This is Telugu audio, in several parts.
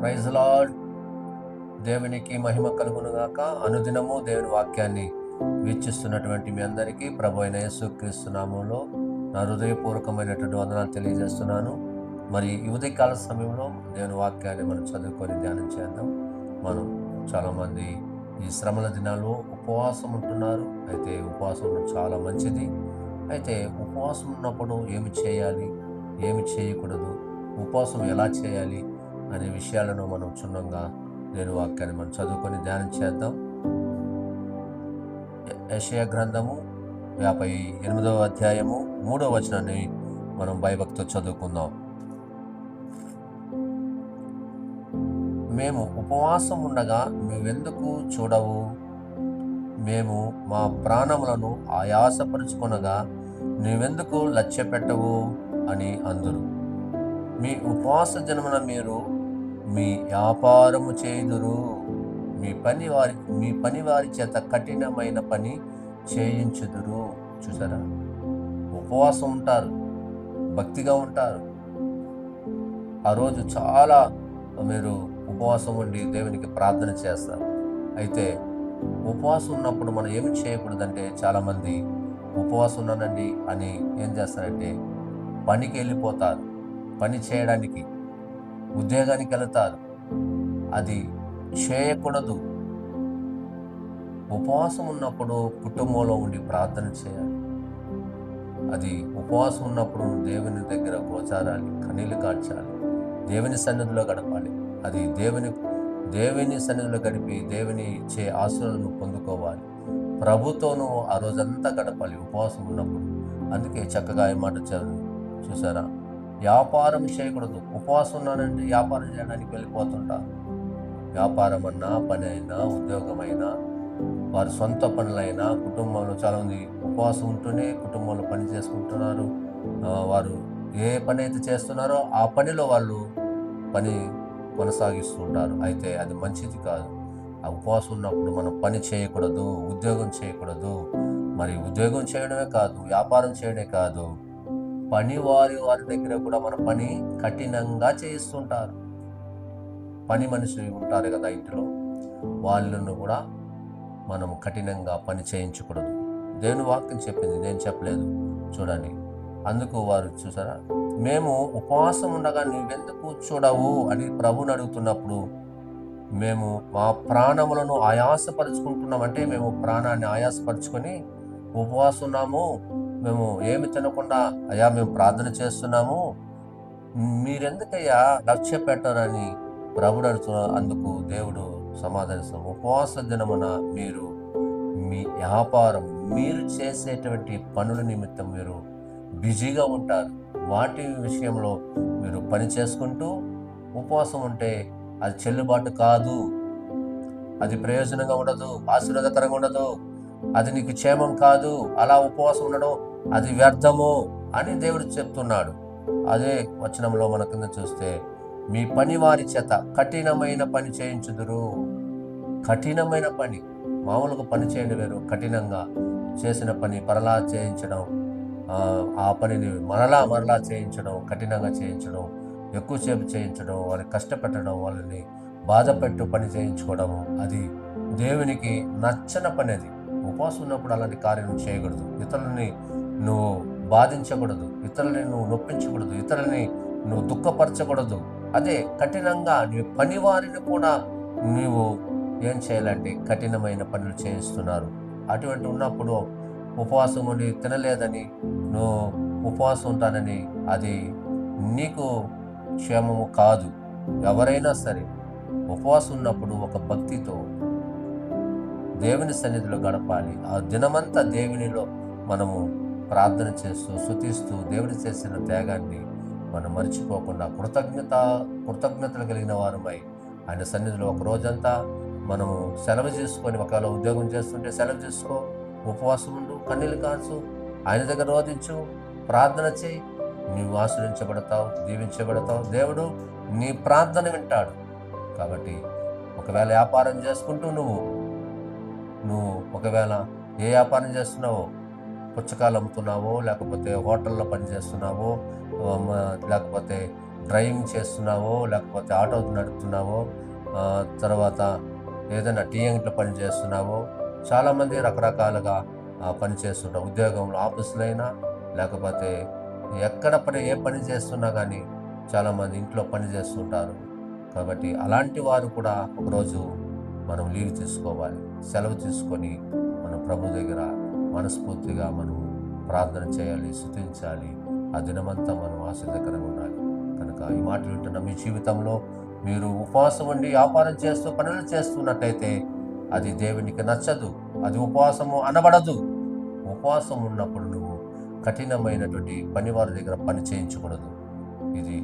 Praise lord. దేవునికి మహిమ కలుగునుగాక. అనుదినము దేవుని వాక్యాన్ని వీక్షిస్తున్నటువంటి మీ అందరికీ ప్రభు అయిన యేసుక్రీస్తు నామములో నా హృదయపూర్వకమైనటువంటి వందనాలు తెలియజేస్తున్నాను. మరి ఈ ఉదయకాల సమయంలో దేవుని వాక్యాన్ని మనం చదువుకొని ధ్యానం చేద్దాం. మనం చాలామంది ఈ శ్రమల దినాల్లో ఉపవాసం ఉంటున్నారు. అయితే ఉపవాసం ఉండడం చాలా మంచిది. అయితే ఉపవాసం ఉన్నప్పుడు ఏమి చేయాలి, ఏమి చేయకూడదు, ఉపవాసం ఎలా చేయాలి అనే విషయాలను మనం క్షుణ్ణంగా దేవుని వాక్యాన్ని మనం చదువుకొని ధ్యానం చేద్దాం. యెషయా గ్రంథము 58వ అధ్యాయము 3వ వచనాన్ని మనం భయభక్తితో చదువుకుందాం. మేము ఉపవాసం ఉండగా నువ్వెందుకు చూడవు? మేము మా ప్రాణములను ఆయాసపరుచుకొనగా నువ్వెందుకు లక్ష్య పెట్టవు అని అందురు. మీ ఉపవాస దినమున మీరు మీ వ్యాపారము చేయుదురు, మీ పని వారి చేత కఠినమైన పని చేయించుదురు. చూసారా, ఉపవాసం ఉంటారు, భక్తిగా ఉంటారు. ఆ రోజు చాలా మీరు ఉపవాసం ఉండి దేవునికి ప్రార్థన చేస్తారు. అయితే ఉపవాసం ఉన్నప్పుడు మనం ఏమి చేయకూడదంటే, చాలామంది ఉపవాసం ఉన్నానండి అని ఏం చేస్తారంటే పనికి వెళ్ళిపోతారు, పని చేయడానికి ఉద్యోగానికి వెళతారు. అది చేయకూడదు. ఉపవాసం ఉన్నప్పుడు కుటుంబంలో ఉండి ప్రార్థన చేయాలి. అది ఉపవాసం ఉన్నప్పుడు దేవుని దగ్గర గోచారాలి, కన్నీళ్లు కార్చాలి, దేవుని సన్నిధిలో గడపాలి. అది దేవుని సన్నిధిలో గడిపి దేవుని ఇచ్చే ఆశీర్వాదాలను పొందుకోవాలి. ప్రభుతోనూ ఆ రోజంతా గడపాలి ఉపవాసం ఉన్నప్పుడు. అందుకే చక్కగా ఈ మాట చూసారా, వ్యాపారం చేయకూడదు. ఉపవాసం ఉన్నానంటే వ్యాపారం చేయడానికి వెళ్ళిపోతుంటారు. వ్యాపారం అన్నా, పని అయినా, ఉద్యోగమైనా, వారి సొంత పనులైనా, కుటుంబంలో చాలామంది ఉపవాసం ఉంటూనే కుటుంబంలో పని చేసుకుంటున్నారు. వారు ఏ పని అయితే చేస్తున్నారో ఆ పనిలో వాళ్ళు పని కొనసాగిస్తుంటారు. అయితే అది మంచిది కాదు. ఆ ఉపవాసం ఉన్నప్పుడు మనం పని చేయకూడదు, ఉద్యోగం చేయకూడదు. మరి ఉద్యోగం చేయడమే కాదు, వ్యాపారం చేయడమే కాదు, వారి దగ్గర కూడా మన పని కఠినంగా చేయిస్తుంటారు. పని మనిషి ఉంటారు కదా ఇంటిలో, వాళ్ళను కూడా మనం కఠినంగా పని చేయించకూడదు. దేవుని వాక్యం చెప్పింది, నేను చెప్పలేదు. చూడండి, అందుకు వారు చూసారా, మేము ఉపవాసం ఉండగా నువ్వెందుకు చూడవు అని ప్రభుని అడుగుతున్నప్పుడు, మేము మా ప్రాణములను ఆయాసపరుచుకుంటున్నాం అంటే మేము ప్రాణాన్ని ఆయాసపరుచుకొని ఉపవాసం ఉన్నాము, మేము ఏమి తినకుండా అయ్యా మేము ప్రార్థన చేస్తున్నాము, మీరెందుకయ్యా లక్ష్య పెట్టరని ప్రభుడు అడుగుతున్నారు. అందుకు దేవుడు సమాధానిస్తాం, ఉపవాస దినమున మీరు మీ వ్యాపారం, మీరు చేసేటువంటి పనుల నిమిత్తం మీరు బిజీగా ఉంటారు. వాటి విషయంలో మీరు పని చేసుకుంటూ ఉపవాసం ఉంటే అది చెల్లుబాటు కాదు, అది ప్రయోజనంగా ఉండదు, ఆశీర్వాదకరంగా ఉండదు, అది నీకు క్షేమం కాదు. అలా ఉపవాసం ఉండడం అది వ్యర్థము అని దేవుడు చెప్తున్నాడు. అదే వచనంలో మన కింద చూస్తే, మీ పని వారి చేత కఠినమైన పని చేయించుదురు. కఠినమైన పని, మామూలుగా పని చేయండి వేరు, కఠినంగా చేసిన పని పరలా చేయించడం, ఆ పనిని మరలా చేయించడం, కఠినంగా చేయించడం, ఎక్కువసేపు చేయించడం, వాళ్ళని కష్టపెట్టడం, వాళ్ళని బాధపెట్టు పని చేయించుకోవడము, అది దేవునికి నచ్చని పని. అది ఉపవాసం ఉన్నప్పుడు అలాంటి కార్యం చేయకూడదు. ఇతరులని నువ్వు బాధించకూడదు, ఇతరులని నువ్వు నొప్పించకూడదు, ఇతరులని నువ్వు దుఃఖపరచకూడదు. అదే కఠినంగా నీ పని వారిని కూడా నీవు ఏం చేయాలంటే కఠినమైన పనులు చేయిస్తున్నారు. అటువంటి ఉన్నప్పుడు ఉపవాసం ఉండి తినలేదని నువ్వు ఉపవాసం ఉంటానని అది నీకు క్షేమము కాదు. ఎవరైనా సరే ఉపవాసం ఉన్నప్పుడు ఒక భక్తితో దేవుని సన్నిధిలో గడపాలి. ఆ దినమంతా దేవునిలో మనము ప్రార్థన చేస్తూ స్తుతిస్తూ దేవుడు చేసిన త్యాగాన్ని మనం మర్చిపోకుండా కృతజ్ఞతలు కలిగిన వారమై ఆయన సన్నిధిలో ఒక రోజంతా మనము సెలవు చేసుకొని, ఒకవేళ ఉద్యోగం చేస్తుంటే సెలవు చేసుకో, ఉపవాసం ఉండు, కన్నీళ్ళు కార్చు, ఆయన దగ్గర రోధించు, ప్రార్థన చేయి. నీవు ఆశ్రయించబడతావు, దీవించబడతావు. దేవుడు నీ ప్రార్థన వింటాడు. కాబట్టి ఒకవేళ వ్యాపారం చేసుకుంటూ నువ్వు ఒకవేళ ఏ వ్యాపారం చేస్తున్నావో, పుచ్చకాయలు అమ్ముతున్నావో, లేకపోతే హోటల్లో పనిచేస్తున్నావో, లేకపోతే డ్రైవింగ్ చేస్తున్నావో, లేకపోతే ఆటో నడుపుతున్నావో, తర్వాత ఏదైనా టీ అంగట్లో పని చేస్తున్నావో, చాలామంది రకరకాలుగా పని చేస్తుంటారు. ఉద్యోగంలో ఆఫీసులైనా, లేకపోతే ఎక్కడ ఏ పని చేస్తున్నా కానీ చాలామంది ఇంట్లో పని చేస్తుంటారు. కాబట్టి అలాంటి వారు కూడా ఒకరోజు మనం లీవ్ తీసుకోవాలి. సెలవు తీసుకొని మనం ప్రభు దగ్గర మనస్ఫూర్తిగా మనం ప్రార్థన చేయాలి, స్తుతించాలి. ఆ దినమంతా మనం ఆశీర్వదకరంగా ఉండాలి. కనుక ఈ మాటలు వింటున్న మీ జీవితంలో మీరు ఉపవాసం ఉండి వ్యాపారం చేస్తూ పనులు చేస్తున్నట్టయితే అది దేవునికి నచ్చదు. అది ఉపవాసము అనబడదు. ఉపవాసం ఉన్నప్పుడు నువ్వు కఠినమైనటువంటి పనివారి దగ్గర పని చేయించకూడదు. ఇది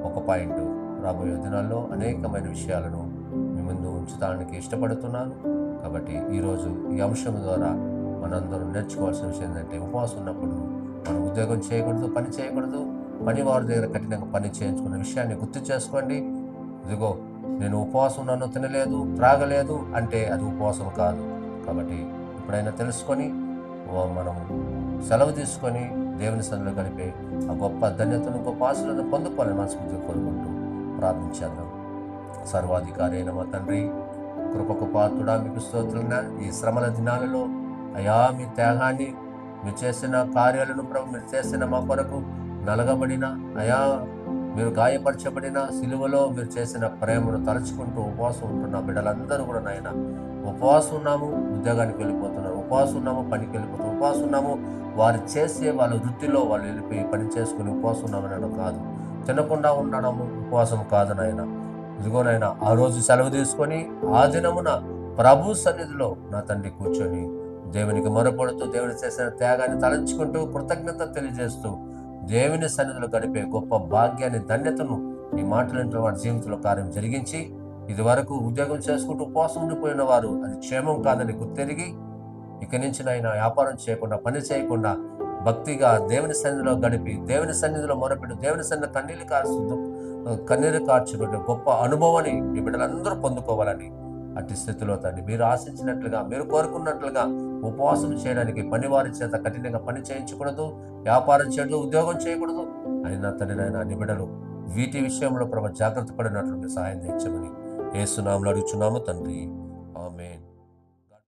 ఒక పాయింట్. రాబోయే దినాల్లో అనేకమైన విషయాలను మీ ముందు ఉంచడానికి ఇష్టపడుతున్నాను. కాబట్టి ఈరోజు ఈ అంశం ద్వారా మనందరం నేర్చుకోవాల్సిన విషయం ఏంటంటే, ఉపవాసం ఉన్నప్పుడు మనం ఉద్యోగం చేయకూడదు, పని చేయకూడదు. పని వారి దగ్గర కఠినంగా పని చేయించుకున్న విషయాన్ని గుర్తు చేసుకోండి. ఇదిగో నేను ఉపవాసం ఉన్నాను, తినలేదు, త్రాగలేదు అంటే అది ఉపవాసం కాదు. కాబట్టి ఎప్పుడైనా తెలుసుకొని మనం సెలవు తీసుకొని దేవుని సన్నిధిలో గడిపే ఆ గొప్ప ధన్యతను, గొప్ప ఆశీర్వాదం పొందుకోవాలని మనస్ఫూర్తిగా కోరుకుంటూ ప్రార్థించేద్దాం. సర్వాధికారి అయిన మా తండ్రి, కృపకు పాత్రుడా, మీకు స్తోత్రులైనా ఈ శ్రమల దినాలలో అయా మీ త్యాగాన్ని, మీరు చేసిన కార్యాలను ప్రభు, మీరు చేసిన మా కొరకు నలగబడిన అయా, మీరు గాయపరచబడిన సిలువలో మీరు చేసిన ప్రేమను తలుచుకుంటూ ఉపవాసం ఉంటున్న బిడ్డలందరూ కూడా నాయన, ఉపవాసం ఉన్నాము, ఉద్యోగానికి వెళ్ళిపోతున్నారు, ఉపవాసం ఉన్నాము, పనికి వెళ్ళిపోతున్నాము, ఉపవాసం ఉన్నాము, వారు చేసే వాళ్ళ వృత్తిలో వాళ్ళు వెళ్ళిపోయి పని చేసుకుని ఉపవాసం ఉన్నామనడం కాదు, తినకుండా ఉండడము ఉపవాసం కాదు నాయన. ఇదిగోనైనా ఆ రోజు సెలవు తీసుకొని ఆ దినమున ప్రభు సన్నిధిలో నా తండ్రి కూర్చొని దేవునికి మొరపడుతూ, దేవుని చేసిన త్యాగాన్ని తలంచుకుంటూ, కృతజ్ఞత తెలియజేస్తూ దేవుని సన్నిధిలో గడిపే గొప్ప భాగ్యాన్ని, ధన్యతను ఈ మాటలంటే వారి జీవితంలో కార్యం జరిగించి, ఇది వరకు ఉద్యోగం చేసుకుంటూ ఉపవాసం ఉండిపోయిన వారు అది క్షేమం కాదని గుర్తెరిగి ఇక నుంచి నాయన వ్యాపారం చేయకుండా, పని చేయకుండా భక్తిగా దేవుని సన్నిధిలో గడిపి, దేవుని సన్నిధిలో మొరపెట్టు, దేవుని సన్నిధిలో కన్నీరు కార్చుకుంటే గొప్ప అనుభవాన్ని ఈ బిడ్డలందరూ పొందుకోవాలని అట్టి స్థితిలో తండ్రి మీరు ఆశించినట్లుగా, మీరు కోరుకున్నట్లుగా ఉపవాసం చేయడానికి పనివారి చేత కఠినంగా పని చేయించకూడదు, వ్యాపారం చేయకూడదు, ఉద్యోగం చేయకూడదు. అయినా తండ్రి నాయన నీ బిడ్డలు వీటి విషయంలో ప్రభు జాగ్రత్త పడినట్లు సహాయం తెచ్చమని యేసు నామములో అడుగుచున్నాము తండ్రి. ఆమేన్.